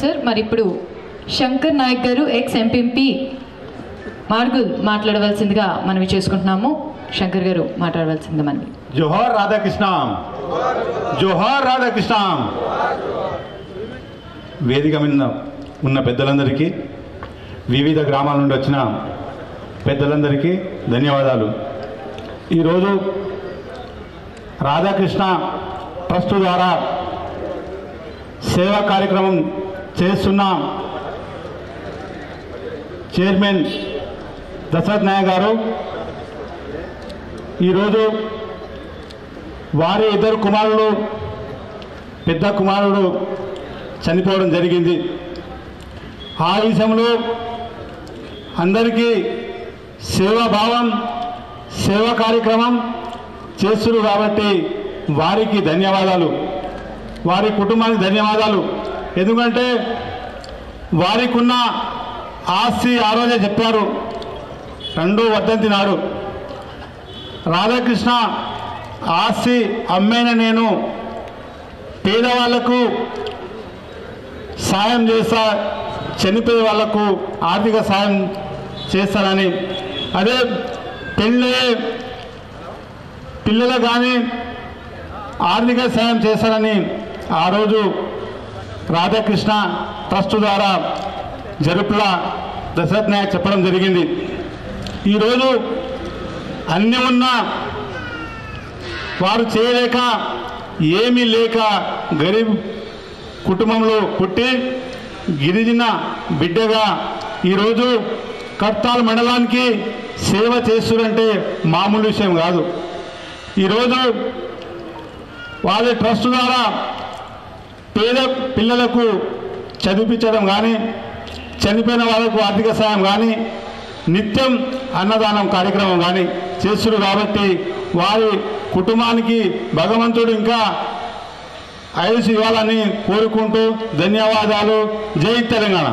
Sir. మరి ఇప్పుడు శంకర్ నాయక్ గారు ఎక్స్ ఎంపీ మార్గుల్ మాట్లాడవలసిందిగా మనవి చేసుకుంటున్నాము. శంకర్ గారు మాట్లాడవలసింది మనవి. జోహార్ రాధాకృష్ణ, జోహార్ రాధాకృష్ణ. వేదిక మీద ఉన్న పెద్దలందరికీ, వివిధ గ్రామాల నుండి వచ్చిన పెద్దలందరికీ ధన్యవాదాలు. ఈరోజు రాధాకృష్ణ ట్రస్ట్ ద్వారా సేవా కార్యక్రమం చేస్తున్న చైర్మన్ దశరథ్ నాయక్ గారు ఈరోజు వారి ఇద్దరు కుమారులు, పెద్ద కుమారుడు చనిపోవడం జరిగింది. ఆ విషయంలో అందరికీ సేవాభావం, సేవా కార్యక్రమం చేస్తున్నారు కాబట్టి వారికి ధన్యవాదాలు, వారి కుటుంబానికి ధన్యవాదాలు. ఎందుకంటే వారికి ఉన్న ఆస్తి ఆ రోజే చెప్పారు, 2వ వర్ధంతి నాడు రాధాకృష్ణ ఆస్తి అమ్మైన నేను పేదవాళ్లకు సాయం చేస్తా, చనిపోయే వాళ్లకు ఆర్థిక సాయం చేస్తానని, అదే పిల్లలకు కానీ ఆర్థిక సాయం చేస్తానని ఆ రోజు రాధాకృష్ణ ట్రస్ట్ ద్వారా జరుపుల దశరథ్ నాయక్ చెప్పడం జరిగింది. ఈరోజు అన్నీ ఉన్న వారు చేయలేక, ఏమీ లేక గరీబ్ కుటుంబంలో పుట్టి గిరిజన బిడ్డగా ఈరోజు కర్తాల్ మండలానికి సేవ చేస్తురంటే మామూలు విషయం కాదు. ఈరోజు వాళ్ళ ట్రస్ట్ ద్వారా పేద పిల్లలకు చదివించడం కానీ, చనిపోయిన వాళ్ళకు ఆర్థిక సాయం కానీ, నిత్యం అన్నదానం కార్యక్రమం కానీ చేస్తున్నారు కాబట్టి వారి కుటుంబానికి భగవంతుడు ఇంకా ఆయుష్ ఇవ్వాలని కోరుకుంటూ ధన్యవాదాలు. జై తెలంగాణ.